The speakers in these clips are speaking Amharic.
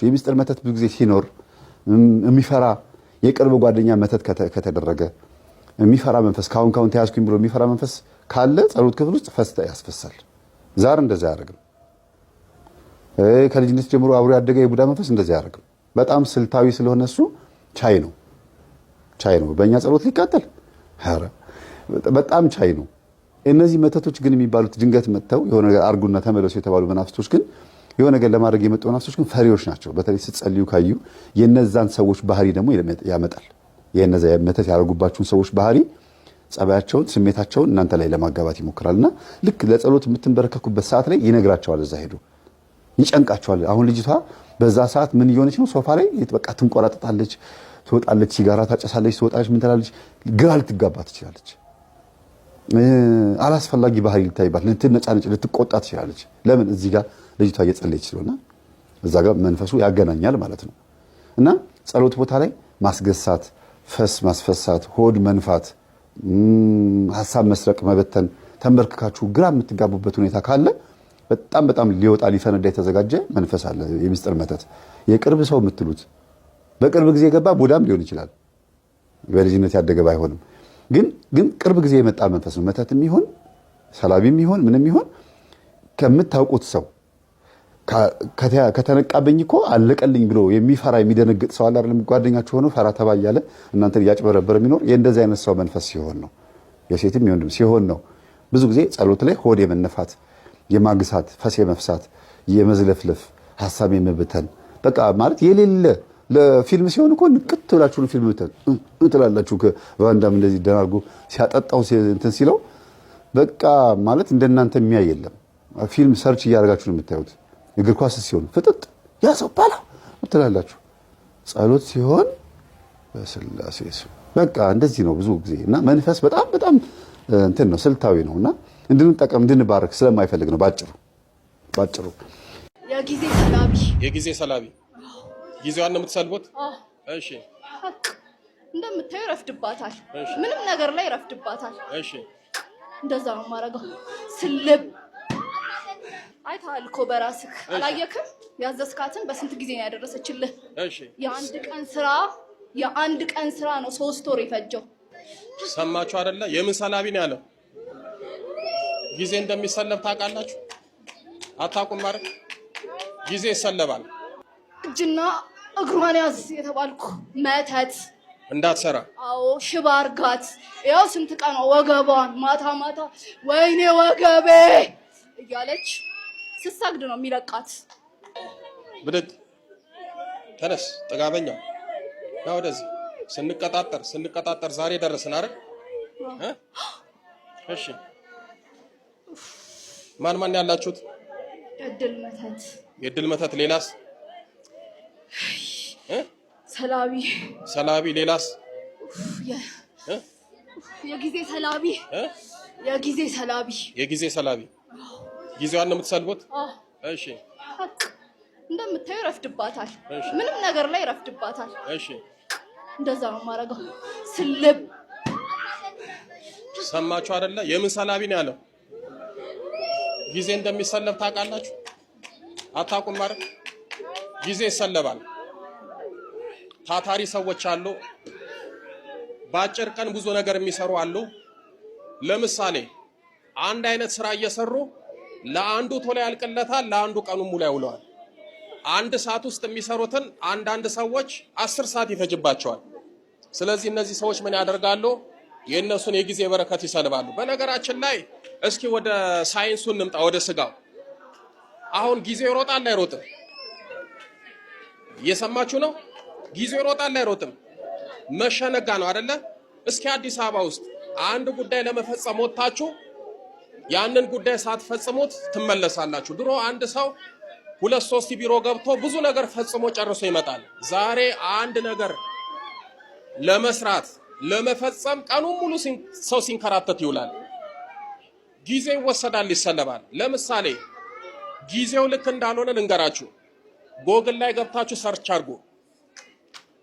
የሚስጥር መተት ብዙ ጊዜ ሲኖር የሚፈራ የቅርብ ጓደኛ መተት ከተደረገ የሚፈራ መንፈስ ካሁን ተያዝኩኝ ብሎ የሚፈራ መንፈስ ካለ ጸሎት ክፍል ውስጥ ፈስታ ያስፈሳል። ዛር እንደዛ ያደርግም። ከልጅነት ጀምሮ አብሮ ያደገ የቡዳ መንፈስ እንደዛ ያደርግም። በጣም ስልታዊ ስለሆነ እሱ ቻይ ነው። በእኛ ጸሎት ሊቃጠል በጣም ቻይ ነው። እነዚህ መተቶች ግን የሚባሉት ድንገት መጥተው የሆነ ነገር አርጉና ተመለሱ የተባሉ መናፍስቶች ግን የሆነ ነገር ለማድረግ የመጡ መናፍስቶች ግን ፈሪዎች ናቸው። በተለይ ስትጸልዩ ካዩ የነዛን ሰዎች ባህሪ ደግሞ ያመጣል። የነዛ መተት ያደርጉባችሁን ሰዎች ባህሪ፣ ጸባያቸውን፣ ስሜታቸውን እናንተ ላይ ለማጋባት ይሞክራልና ልክ ለጸሎት የምትንበረከኩበት ሰዓት ላይ ይነግራቸዋል። እዛ ሄዶ ይጨንቃቸዋል። አሁን ልጅቷ በዛ ሰዓት ምን እየሆነች ነው? ሶፋ ላይ በቃ ትንቆራጠጣለች፣ ትወጣለች፣ ሲጋራ ታጨሳለች፣ ትወጣለች፣ ምን ትላለች፣ ግራ ልትጋባ ትችላለች። አላስፈላጊ ባህሪ ልታይባት፣ ልትነጫነጭ፣ ልትቆጣ ትችላለች። ለምን? እዚህ ጋር ልጅቷ እየጸለየች ስለሆነ እዛ ጋር መንፈሱ ያገናኛል ማለት ነው። እና ጸሎት ቦታ ላይ ማስገሳት፣ ፈስ ማስፈሳት፣ ሆድ መንፋት፣ ሐሳብ መስረቅ፣ መበተን፣ ተንበርክካችሁ ግራ የምትጋቡበት ሁኔታ ካለ በጣም ሊወጣ ሊፈነዳ የተዘጋጀ መንፈስ አለ። የሚስጥር መተት የቅርብ ሰው የምትሉት በቅርብ ጊዜ የገባ ቡዳም ሊሆን ይችላል። በልጅነት ያደገ ባይሆንም ግን ቅርብ ጊዜ የመጣ መንፈስ ነው። መተትም ይሁን ሰላቢም ይሁን ምንም ይሁን ከምታውቁት ሰው ከተነቃበኝ እኮ አለቀልኝ ብሎ የሚፈራ የሚደነግጥ ሰው አለ አይደል? ጓደኛችሁ ሆኖ ፈራ ተባ እያለ እናንተን እያጭበረበረ የሚኖር የእንደዚህ አይነት ሰው መንፈስ ሲሆን ነው። የሴትም የወንድም ሲሆን ነው። ብዙ ጊዜ ጸሎት ላይ ሆድ የመነፋት፣ የማግሳት፣ ፈስ የመፍሳት፣ የመዝለፍለፍ፣ ሐሳብ የመበተን በቃ ማለት የሌለ ለፊልም ሲሆን እኮ ንቅት ብላችሁ ፊልም ትላላችሁ። ከቫንዳም እንደዚህ ደናርጎ ሲያጠጣው እንትን ሲለው በቃ ማለት እንደናንተ የሚያይ የለም። ፊልም ሰርች እያደረጋችሁ ነው የምታዩት። እግር ኳስ ሲሆን ፍጥጥ ያ ሰው ባላ ትላላችሁ። ጸሎት ሲሆን በስላሴ ስም በቃ እንደዚህ ነው ብዙ ጊዜ። እና መንፈስ በጣም እንትን ነው፣ ስልታዊ ነውና እንድንጠቀም እንድንባረክ ስለማይፈልግ ነው ባጭሩ። የጊዜ ሰላቢ ጊዜዋን ነው የምትሰልቡት? እሺ። እንደምታዩ ረፍድባታል። ምንም ነገር ላይ ረፍድባታል። እሺ። እንደዛ ነው የማደርገው። ስልብ አይተሃል እኮ በራስህ አላየክም? ያዘዝካትን በስንት ጊዜ ነው ያደረሰችልህ? እሺ። የአንድ ቀን ስራ ነው 3 ወር የፈጀው። ሰማችሁ አይደለ? የምን ሰላቢ ነው ያለው? ጊዜ እንደሚሰለብ ታውቃላችሁ? አታውቁም ማለት ጊዜ ይሰለባል። እጅና እግሯን ያዝ የተባልኩ መተት እንዳትሰራ። አዎ ሽባ አርጋት። ያው ስንት ቀን ወገቧን ማታ ወይኔ ወገቤ እያለች ስትሰግድ ነው የሚለቃት። ብድግ ተነስ ጥጋበኛ ነው። ወደዚህ ስንቀጣጠር ዛሬ ደረስን አይደል? እሺ ማን ያላችሁት? የድል መተት ሌላስ? ሰላቢ ሌላስ? የጊዜ ሰላቢ ጊዜዋን ነው የምትሰልቡት? እሺ። እንደምታዩ ረፍድባታል። ምንም ነገር ላይ ረፍድባታል። እሺ። እንደዛ ነው የማደርገው። ስልብ ሰማችሁ አይደለ? የምን ሰላቢ ነው ያለው? ጊዜ እንደሚሰለብ ታውቃላችሁ? አታውቁም ማለት ጊዜ ይሰለባል። ታታሪ ሰዎች አሉ። በአጭር ቀን ብዙ ነገር የሚሰሩ አሉ። ለምሳሌ አንድ አይነት ስራ እየሰሩ ለአንዱ ቶሎ ያልቅለታል፣ ለአንዱ ቀኑን ሙሉ ያውለዋል። አንድ ሰዓት ውስጥ የሚሰሩትን አንዳንድ ሰዎች 10 ሰዓት ይፈጅባቸዋል። ስለዚህ እነዚህ ሰዎች ምን ያደርጋሉ? የእነሱን የጊዜ በረከት ይሰልባሉ። በነገራችን ላይ እስኪ ወደ ሳይንሱ እንምጣ፣ ወደ ስጋው። አሁን ጊዜ ይሮጣል አይሮጥም? እየሰማችሁ ነው? ጊዜ ይሮጣል አይሮጥም? መሸነጋ ነው አይደለ? እስኪ አዲስ አበባ ውስጥ አንድ ጉዳይ ለመፈጸም ወጣችሁ ያንን ጉዳይ ሳትፈጽሙት ትመለሳላችሁ። ድሮ አንድ ሰው 2-3 ቢሮ ገብቶ ብዙ ነገር ፈጽሞ ጨርሶ ይመጣል። ዛሬ አንድ ነገር ለመስራት ለመፈጸም ቀኑን ሙሉ ሰው ሲንከራተት ይውላል። ጊዜ ይወሰዳል፣ ይሰለባል። ለምሳሌ ጊዜው ልክ እንዳልሆነ ልንገራችሁ። ጎግል ላይ ገብታችሁ ሰርች አድርጉ።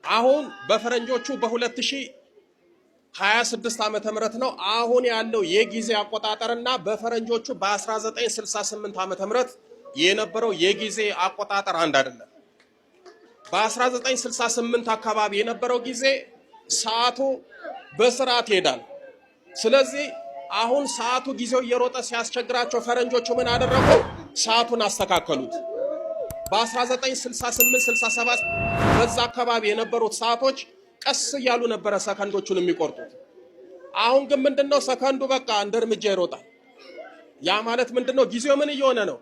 አሁን በፈረንጆቹ በ2026 ዓመተ ምህረት ነው አሁን ያለው የጊዜ አቆጣጠርና በፈረንጆቹ በ1968 ዓመተ ምህረት የነበረው የጊዜ አቆጣጠር አንድ አይደለም። በ1968 አካባቢ የነበረው ጊዜ ሰዓቱ በስርዓት ይሄዳል። ስለዚህ አሁን ሰዓቱ ጊዜው እየሮጠ ሲያስቸግራቸው ፈረንጆቹ ምን አደረጉ? ሰዓቱን አስተካከሉት። በ1968 67 በዛ አካባቢ የነበሩት ሰዓቶች ቀስ እያሉ ነበረ ሰከንዶቹን የሚቆርጡት። አሁን ግን ምንድነው ሰከንዱ በቃ እንደ እርምጃ ይሮጣል። ያ ማለት ምንድነው? ጊዜው ምን እየሆነ ነው?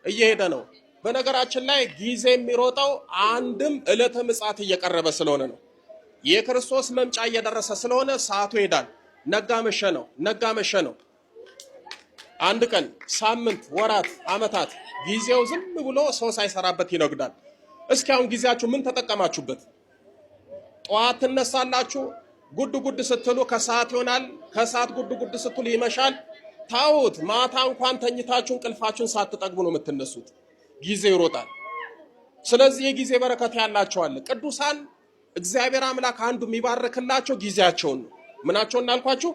እየሄደ ነው። በነገራችን ላይ ጊዜ የሚሮጠው አንድም ዕለተ ምጽአት እየቀረበ ስለሆነ ነው። የክርስቶስ መምጫ እየደረሰ ስለሆነ ሰዓቱ ይሄዳል። ነጋ መሸ ነው፣ ነጋ መሸ ነው። አንድ ቀን፣ ሳምንት፣ ወራት፣ አመታት ጊዜው ዝም ብሎ ሰው ሳይሰራበት ይነግዳል። እስኪ አሁን ጊዜያችሁ ምን ተጠቀማችሁበት? ጠዋት ትነሳላችሁ፣ ጉድ ጉድ ስትሉ ከሰዓት ይሆናል። ከሰዓት ጉድ ጉድ ስትሉ ይመሻል። ታውት ማታ እንኳን ተኝታችሁ እንቅልፋችሁን ሳትጠግቡ ነው የምትነሱት። ጊዜ ይሮጣል። ስለዚህ የጊዜ በረከት ያላቸው አለ። ቅዱሳን እግዚአብሔር አምላክ አንዱ የሚባርክላቸው ጊዜያቸውን ነው። ምናቸውን እናልኳችሁ?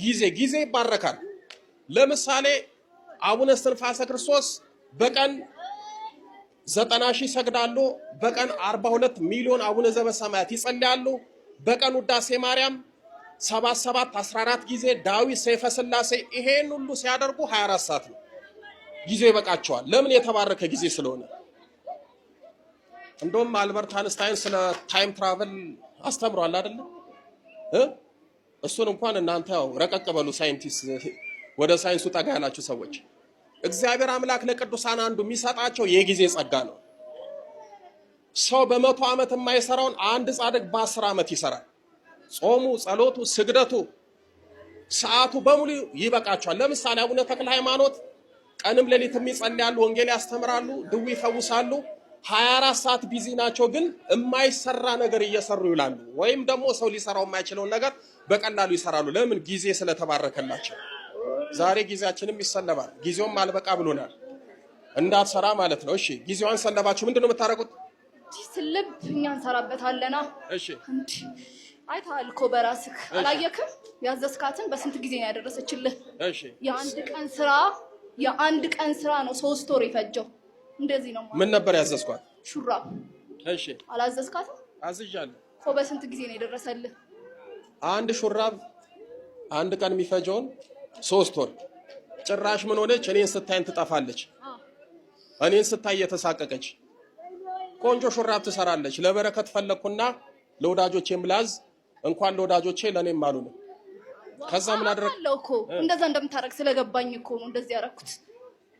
ጊዜ ይባረካል። ለምሳሌ አቡነ እስትንፋሰ ክርስቶስ በቀን 90,000 ይሰግዳሉ። በቀን 42 ሚሊዮን አቡነ ዘበሰማያት ይጸልያሉ። በቀን ውዳሴ ማርያም 77 14 ጊዜ፣ ዳዊት፣ ሰይፈ ስላሴ ይሄን ሁሉ ሲያደርጉ 24 ሰዓት ነው። ጊዜ ይበቃቸዋል። ለምን? የተባረከ ጊዜ ስለሆነ። እንደውም አልበርት አንስታይን ስለ ታይም ትራቨል አስተምሯል አይደል? እሱን እንኳን እናንተ ያው ረቀቅ በሉ ሳይንቲስት፣ ወደ ሳይንሱ ጠጋ ያላችሁ ሰዎች። እግዚአብሔር አምላክ ለቅዱሳን አንዱ የሚሰጣቸው የጊዜ ጸጋ ነው። ሰው በ100 ዓመት የማይሰራውን አንድ ጻድቅ በ10 ዓመት ይሰራል። ጾሙ፣ ጸሎቱ፣ ስግደቱ፣ ሰዓቱ በሙሉ ይበቃቸዋል። ለምሳሌ አቡነ ተክለ ሃይማኖት ቀንም ሌሊትም ይጸልያሉ፣ ወንጌል ያስተምራሉ፣ ድውይ ይፈውሳሉ። 24 ሰዓት ቢዚ ናቸው፣ ግን የማይሰራ ነገር እየሰሩ ይውላሉ። ወይም ደግሞ ሰው ሊሰራው የማይችለውን ነገር በቀላሉ ይሰራሉ። ለምን? ጊዜ ስለተባረከላቸው። ዛሬ ጊዜያችንም ይሰለባል። ጊዜውም አልበቃ ብሎናል፣ እንዳትሰራ ማለት ነው። እሺ ጊዜዋን ሰለባችሁ፣ ምንድነው የምታረጉት? ስልብ እኛ እንሰራበታለና። እሺ አይተሃል እኮ በራስህ አላየክም? ያዘዝካትን በስንት ጊዜ ነው ያደረሰችልህ? እሺ የአንድ ቀን ስራ ነው 3 ወር የፈጀው። እንደዚህ ነው ማለት። ምን ነበር ያዘዝኳት? ሹራብ። እሺ አላዘዝካትም? አዝዣለሁ እኮ በስንት ጊዜ ነው የደረሰልህ? አንድ ሹራብ አንድ ቀን የሚፈጀውን 3 ወር። ጭራሽ ምን ሆነች? እኔን ስታይን ትጠፋለች። እኔን ስታይ የተሳቀቀች ቆንጆ ሹራብ ትሰራለች። ለበረከት ፈለኩና ለወዳጆቼም ላዝ፣ እንኳን ለወዳጆቼ ለኔም አሉ ነው። ከዛ ምን አደረግኩ እኮ እንደዛ እንደምታረግ ስለገባኝ እኮ ነው እንደዚህ ያረኩት።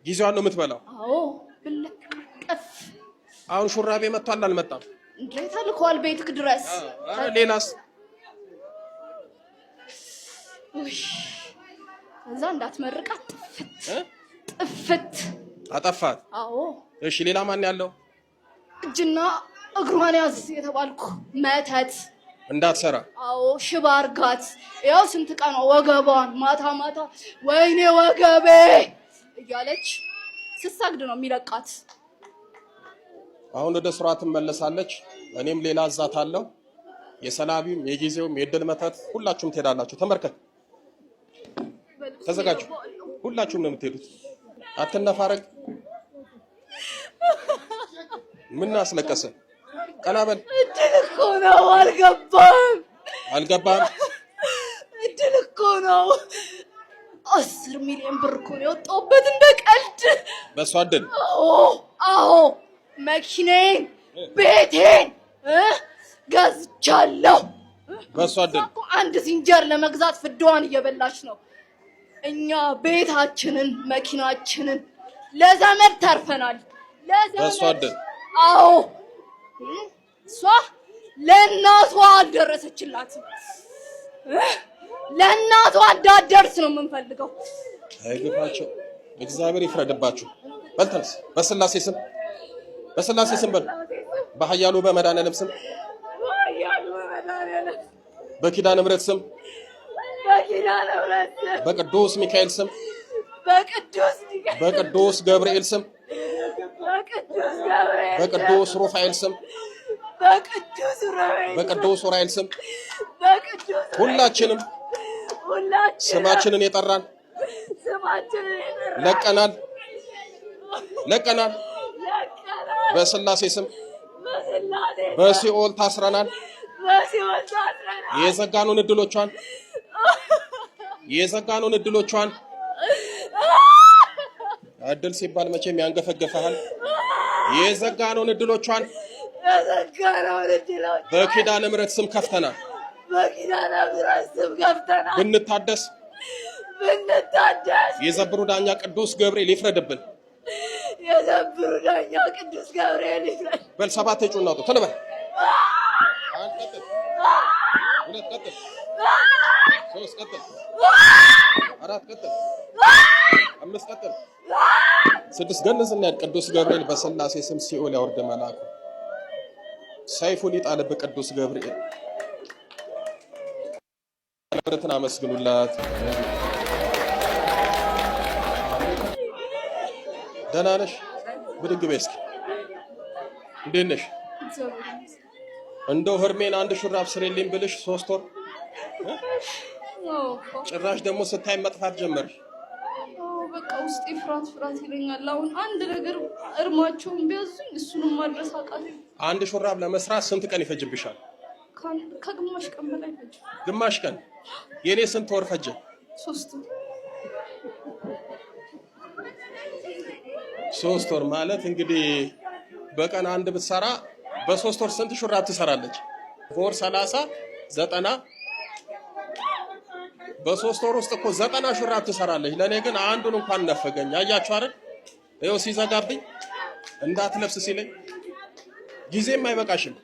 ጊዜዋን ነው የምትበላው። አዎ ብለቀፍ። አሁን ሹራቤ መጥቷል አልመጣም? እንዴት አልኳል ቤትክ ድረስ። አረ ሌላስ? እዛ እንዳትመርቃት ጥፍት አጠፋት። አዎ እሺ ሌላ ማን ያለው? እጅና እግሯን ያዝ የተባልኩ መተት እንዳትሰራ። አዎ ሽባ አርጋት። ያው ስንት ቀን ወገቧን ማታ ማታ ወይኔ ወገቤ እያለች ስትሰግድ ነው የሚለቃት። አሁን ወደ ስራ ትመለሳለች። እኔም ሌላ አዛታለሁ። የሰላቢም የጊዜውም የድል መተት ሁላችሁም ትሄዳላችሁ። ተመርከት፣ ተዘጋጁ። ሁላችሁም ነው የምትሄዱት። አትነፋረቅ። ምን አስለቀሰ? ቀና በል። እድል እኮ ነው። አልገባም። እድል እኮ ነው። 10 ሚሊዮን ብር እኮ ነው የወጣሁበት እንደ ቀልድ። በሷ እድል? አዎ መኪናዬን ቤቴን ገዝቻለሁ። በሷ እድል እኮ አንድ ዝንጀር ለመግዛት ፍዳዋን እየበላች ነው። እኛ ቤታችንን መኪናችንን ለዘመድ ተርፈናል። በሷ እድል? አዎ እሷ ለእናቷ አልደረሰችላትም። ለእናቷ እንዳትደርስ ነው የምንፈልገው። አይገባቸው። እግዚአብሔር ይፍረድባችሁ። በልተንስ በስላሴ ስም በል። በኃያሉ በመድኃኒዓለም ስም፣ በኪዳነ ምሕረት ስም፣ በቅዱስ ሚካኤል ስም፣ በቅዱስ ገብርኤል ስም፣ በቅዱስ ሩፋኤል ስም፣ በቅዱስ ኡራኤል ስም ሁላችንም ስማችንን የጠራን ለቀናል። በስላሴ ስም በሲኦል ታስረናል። የዘጋኑን እድሎቿን እድል ሲባል መቼም ያንገፈገፈሃል። የዘጋኑን እድሎቿን በኪዳነ ምሕረት ስም ከፍተናል። ብንታደስ የዘብሩ ዳኛ ቅዱስ ገብርኤል ይፍረድብን። በል 7 እጩ እናውጡ። ተለበል 1 ቀጥል 2 ቀጥል 3 ቀጥል 4 ቀጥል 5 ቀጥል 6 ገንዝና ቅዱስ ገብርኤል በስላሴ ስም ሲኦል ያወርድ መልአኩ ሰይፉን ይጣልብ ቅዱስ ገብርኤል። ምሕረትን አመስግኑላት። ደህና ነሽ? ብድግ በይ እስኪ። እንዴት ነሽ? እንደው ህርሜን አንድ ሹራብ ስሬልኝ ብልሽ 3 ወር ጭራሽ ደግሞ ስታይ መጥፋት ጀመርሽ። በቃ ውስጤ ፍርሃት ይለኛል። አሁን አንድ ነገር እርማቸውን ቢያዙኝ እሱንም ማድረስ አቃተኝ። አንድ ሹራብ ለመስራት ስንት ቀን ይፈጅብሻል? ከግማሽ ቀን በላይ ፈጀ። ግማሽ ቀን? የኔ ስንት ወር ፈጀ? 3 ወር ማለት እንግዲህ በቀን አንድ ብትሰራ በ3 ወር ስንት ሹራብ ትሰራለች? በወር 30 90 በ3 ወር ውስጥ እኮ 90 ሹራብ ትሰራለች። ለኔ ግን አንዱን እንኳን ነፈገኝ። አያችሁ አይደል? ይኸው ሲዘጋብኝ እንዳትለብስ ሲለኝ ጊዜም አይበቃሽም።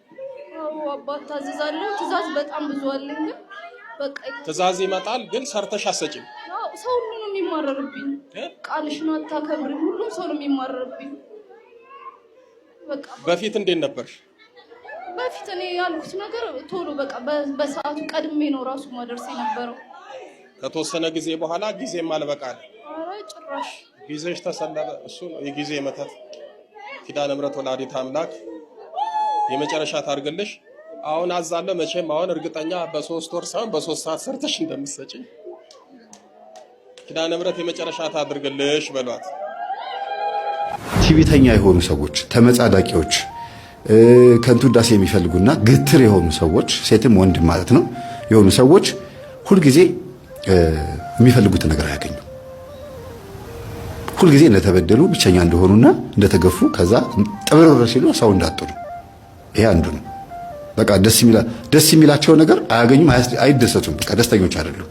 አባት ታዘዛለሁ። ትእዛዝ በጣም ብዙ አለኝ። በቃ ትእዛዝ ይመጣል ግን ሰርተሽ አሰጪም። ሰው ሁሉ ነው የሚማረርብኝ። ቃልሽን አታከብሪም። ሁሉም ሰው ነው የሚማረርብኝ። በቃ በፊት እንዴት ነበርሽ? በፊት እኔ ያልኩት ነገር ቶሎ በቃ በሰዓቱ ቀድሜ ነው ራሱ ማደርስ የነበረው። ከተወሰነ ጊዜ በኋላ ጊዜም አልበቃል። ኧረ ጭራሽ ጊዜሽ ተሰለበ። እሱ የጊዜ መተት ኪዳነ ምሕረት ወላዲተ አምላክ የመጨረሻ ታርግልሽ። አሁን አዛለ መቼም አሁን እርግጠኛ በ3 ወር ሳይሆን በ3 ሰዓት ሰርተሽ እንደምትሰጪኝ ኪዳነ ምሕረት የመጨረሻ ታድርግልሽ በሏት። ትዕቢተኛ የሆኑ ሰዎች፣ ተመጻዳቂዎች፣ ከንቱ ዳሴ የሚፈልጉና ግትር የሆኑ ሰዎች፣ ሴትም ወንድም ማለት ነው የሆኑ ሰዎች ሁልጊዜ የሚፈልጉት ነገር አያገኙ። ሁልጊዜ እንደተበደሉ ብቸኛ እንደሆኑና እንደተገፉ ከዛ ጥብርር ሲሉ ሰው እንዳጡ ነው። ይሄ አንዱ ነው። በቃ ደስ የሚላቸው ነገር አያገኙም፣ አይደሰቱም። በቃ ደስተኞች አይደሉም።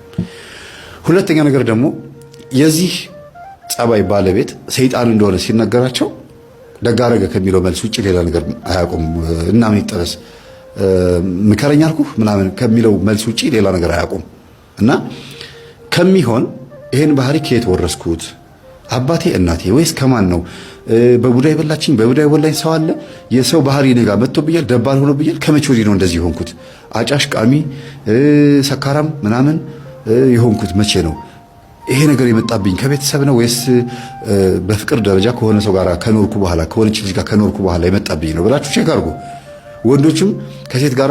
ሁለተኛ ነገር ደግሞ የዚህ ጸባይ ባለቤት ሰይጣን እንደሆነ ሲነገራቸው ደጋረገ ከሚለው መልስ ውጭ ሌላ ነገር አያውቁም። እና ምን ይጠበስ ምከረኛ አልኩህ ምናምን ከሚለው መልስ ውጭ ሌላ ነገር አያውቁም። እና ከሚሆን ይሄን ባህሪ ከየት ወረስኩት? አባቴ እናቴ ወይስ ከማን ነው? በቡዳይ በላችኝ በቡዳይ ወላኝ ሰው አለ። የሰው ባህሪ እኔ ጋር መጥቶብኛል፣ ደባል ሆኖብኛል። ከመቼ ወዲህ ነው እንደዚህ የሆንኩት? አጫሽ፣ ቃሚ፣ ሰካራም ምናምን የሆንኩት መቼ ነው? ይሄ ነገር የመጣብኝ ከቤተሰብ ነው ወይስ በፍቅር ደረጃ ከሆነ ሰው ጋር ከኖርኩ በኋላ ከሆነች ልጅ ጋር ከኖርኩ በኋላ የመጣብኝ ነው ብላችሁ ቼክ አድርጉ። ወንዶችም ከሴት ጋር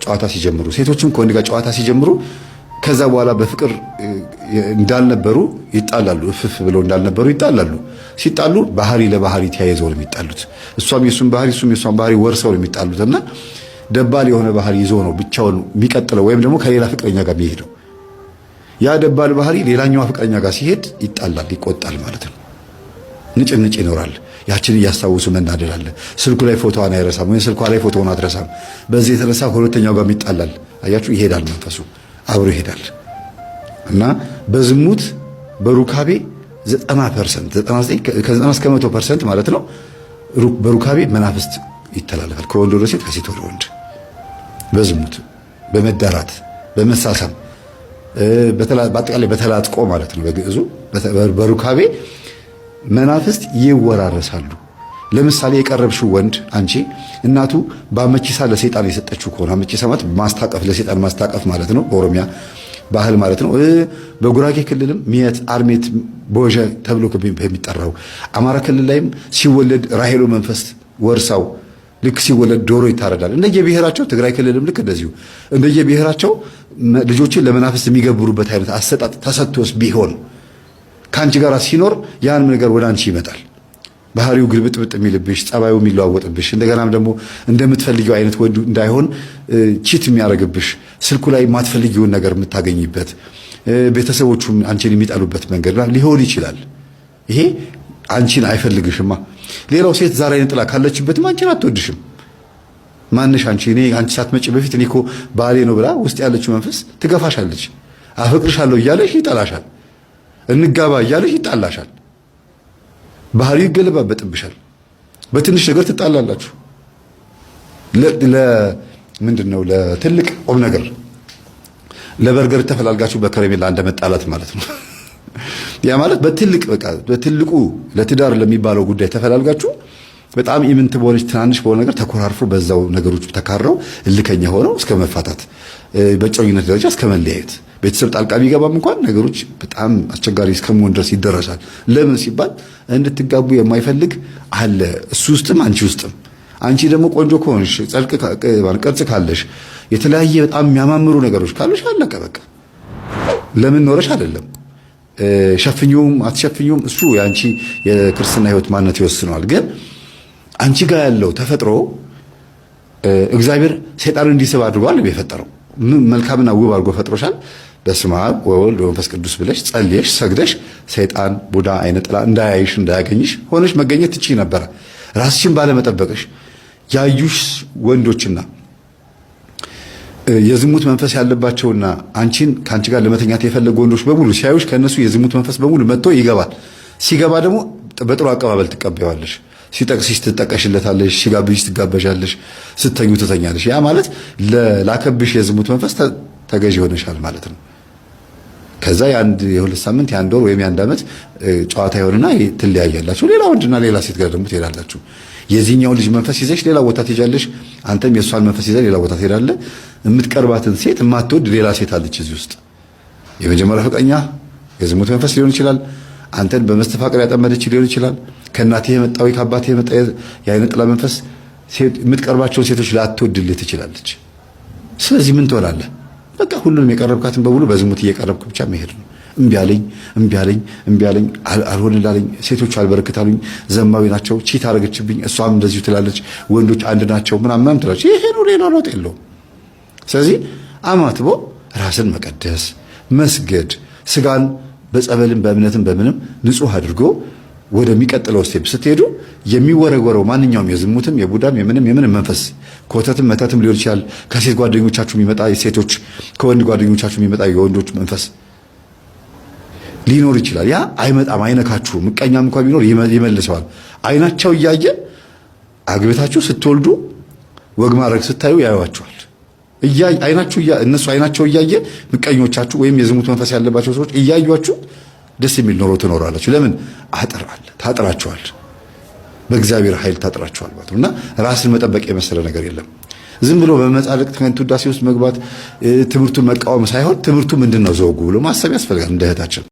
ጨዋታ ሲጀምሩ፣ ሴቶችም ከወንድ ጋር ጨዋታ ሲጀምሩ ከዛ በኋላ በፍቅር እንዳልነበሩ ይጣላሉ። እፍፍ ብለው እንዳልነበሩ ይጣላሉ። ሲጣሉ ባህሪ ለባህሪ ተያይዘው ነው የሚጣሉት። እሷም የሱን ባህሪ እሱም የሷን ባህሪ ወርሰው ነው የሚጣሉትና ደባል የሆነ ባህሪ ይዞ ነው ብቻውን የሚቀጥለው ወይም ደግሞ ከሌላ ፍቅረኛ ጋር የሚሄደው። ያ ደባል ባህሪ ሌላኛዋ ፍቅረኛ ጋር ሲሄድ ይጣላል፣ ይቆጣል ማለት ነው። ንጭንጭ ይኖራል። ያችን እያስታወሱ መናደድ አለ። ስልኩ ላይ ፎቶዋን አይረሳም ወይ ስልኳ ላይ ፎቶውን አትረሳም። በዚህ የተነሳ ከሁለተኛው ጋር ይጣላል። አያችሁ፣ ይሄዳል መንፈሱ አብሮ ይሄዳል። እና በዝሙት በሩካቤ 90% 99 ከ90 እስከ 100% ማለት ነው በሩካቤ መናፍስት ይተላለፋል። ከወንድ ወደ ሴት፣ ከሴት ወደ ወንድ በዝሙት በመዳራት በመሳሳም በአጠቃላይ በተላጥቆ ማለት ነው። በግዕዙ በሩካቤ መናፍስት ይወራረሳሉ። ለምሳሌ የቀረብሽው ወንድ አንቺ እናቱ በአመቺሳ ለሰይጣን የሰጠችው ከሆነ አመቺሳ ማለት ማስታቀፍ ለሰይጣን ማስታቀፍ ማለት ነው፣ በኦሮሚያ ባህል ማለት ነው። በጉራጌ ክልልም ሚየት አርሜት ቦዠ ተብሎ የሚጠራው አማራ ክልል ላይም ሲወለድ ራሄሎ መንፈስ ወርሳው ልክ ሲወለድ ዶሮ ይታረዳል። እንደየብሔራቸው ትግራይ ክልልም ልክ እንደዚሁ እንደየብሔራቸው ልጆችን ለመናፍስት የሚገብሩበት አይነት አሰጣጥ ተሰጥቶስ ቢሆን ከአንቺ ጋር ሲኖር ያን ነገር ወደ አንቺ ይመጣል። ባህሪው ግልብጥብጥ የሚልብሽ ጸባዩ የሚለዋወጥብሽ እንደገናም ደግሞ እንደምትፈልጊው አይነት ወንድ እንዳይሆን ቺት የሚያደርግብሽ ስልኩ ላይ የማትፈልጊውን ነገር የምታገኝበት ቤተሰቦቹም አንቺን የሚጠሉበት መንገድ ሊሆን ይችላል። ይሄ አንቺን አይፈልግሽማ። ሌላው ሴት ዛሬ አይነት ጥላ ካለችበትም አንቺን አትወድሽም። ማንሽ አንቺ አንቺ ሳትመጪ በፊት እኔ እኮ ባሌ ነው ብላ ውስጥ ያለችው መንፈስ ትገፋሻለች። አፈቅርሻለሁ እያለሽ ይጠላሻል። እንጋባ እያለሽ ይጣላሻል። ባህሪው ይገለባበጥብሻል። በትንሽ ነገር ትጣላላችሁ። ምንድነው ለትልቅ ቁም ነገር ለበርገር ተፈላልጋችሁ በከረሜላ እንደመጣላት ማለት ነው። ያ ማለት በትልቁ ለትዳር ለሚባለው ጉዳይ ተፈላልጋችሁ በጣም ኢምንት በሆነች ትናንሽ በሆነ ነገር ተኮራርፎ በዛው ነገሮች ተካረው እልከኛ ሆነው እስከ መፋታት በጨኝነት ደረጃ እስከ መለያየት ቤተሰብ ጣልቃ ቢገባም እንኳን ነገሮች በጣም አስቸጋሪ እስከመሆን ድረስ ይደረሳል። ለምን ሲባል እንድትጋቡ የማይፈልግ አለ እሱ ውስጥም አንቺ ውስጥም። አንቺ ደግሞ ቆንጆ ከሆንሽ ቅርጽ ካለሽ የተለያየ በጣም የሚያማምሩ ነገሮች ካለሽ አለቀ በቃ። ለምን ኖረሽ አይደለም ሸፍኙም አትሸፍኙም እሱ የአንቺ የክርስትና ህይወት ማንነት ይወስነዋል። ግን አንቺ ጋር ያለው ተፈጥሮ እግዚአብሔር ሰይጣንን እንዲስብ አድርጓል የፈጠረው። መልካምና ውብ አድርጎ ፈጥሮሻል። በስመ አብ ወወልድ ወመንፈስ ቅዱስ ብለሽ ጸልየሽ ሰግደሽ ሰይጣን ቡዳ አይነ ጥላ እንዳያይሽ እንዳያገኝሽ ሆነሽ መገኘት ትችይ ነበር። ራስሽን ባለመጠበቅሽ ያዩሽ ወንዶችና የዝሙት መንፈስ ያለባቸውና አንቺን ካንቺ ጋር ለመተኛት የፈለጉ ወንዶች በሙሉ ሲያዩሽ ከነሱ የዝሙት መንፈስ በሙሉ መጥቶ ይገባል። ሲገባ ደግሞ በጥሩ አቀባበል ትቀበያለሽ። ሲጠቅስሽ ትጠቀሽለታለሽ፣ ሲጋብዝሽ ትጋበዣለሽ፣ ስተኙ ትተኛለሽ። ያ ማለት ለላከብሽ የዝሙት መንፈስ ተገዥ ሆነሻል ማለት ነው። ከዛ የሁለት ሳምንት የአንድ ወር ወይም የአንድ ዓመት ጨዋታ ይሆንና ትለያያላችሁ። ሌላ ወንድና ሌላ ሴት ጋር ደግሞ ትሄዳላችሁ። የዚህኛው ልጅ መንፈስ ይዘሽ ሌላ ቦታ ትሄጃለሽ፣ አንተም የእሷን መንፈስ ይዘሽ ሌላ ቦታ ትሄዳለህ። የምትቀርባትን ሴት የማትወድ ሌላ ሴት አለች እዚህ ውስጥ። የመጀመሪያ ፍቅረኛ የዝሙት መንፈስ ሊሆን ይችላል። አንተን በመስተፋቅር ያጠመደች ሊሆን ይችላል። ከእናትህ የመጣው ከአባትህ የመጣ የዓይነ ጥላ መንፈስ የምትቀርባቸውን ሴቶች ላትወድልህ ትችላለች። ስለዚህ ምን ትሆናለህ? በቃ ሁሉንም የቀረብካትን በሙሉ በዝሙት እየቀረብክ ብቻ መሄድ ነው። እምቢ አለኝ አልሆንላለኝ፣ ሴቶች አልበረክታሉኝ፣ ዘማዊ ናቸው፣ ቺት አረገችብኝ፣ እሷም እንደዚሁ ትላለች፣ ወንዶች አንድ ናቸው ምናምን ትላለች። ይሄ ነው፣ ሌላ ለውጥ የለውም። ስለዚህ አማትቦ ራስን መቀደስ መስገድ፣ ስጋን በጸበልም በእምነትም በምንም ንጹህ አድርጎ ወደሚቀጥለው ስቴፕ ስትሄዱ የሚወረወረው ማንኛውም የዝሙትም የቡዳም የምንም መንፈስ ኮተትም መተትም ሊሆን ይችላል። ከሴት ጓደኞቻችሁ የሚመጣ የሴቶች ከወንድ ጓደኞቻችሁ የሚመጣ የወንዶች መንፈስ ሊኖር ይችላል። ያ አይመጣም፣ አይነካችሁ። ምቀኛም እንኳን ቢኖር ይመልሰዋል። አይናቸው እያየ አግብታችሁ ስትወልዱ ወግ ማድረግ ስታዩ ያዩዋችኋል። እነሱ አይናቸው እያየ ምቀኞቻችሁ ወይም የዝሙት መንፈስ ያለባቸው ሰዎች እያዩአችሁ ደስ የሚል ኖሮ ትኖራላችሁ። ለምን? አጥር አለ፣ ታጥራችኋል። በእግዚአብሔር ኃይል ታጥራችኋል ማለት ነውና ራስን መጠበቅ የመሰለ ነገር የለም። ዝም ብሎ በመጻድቅ ከንቱ ውዳሴ ውስጥ መግባት ትምህርቱን መቃወም ሳይሆን ትምህርቱ ምንድነው ዘውጉ ብሎ ማሰብ ያስፈልጋል እንደ እህታችን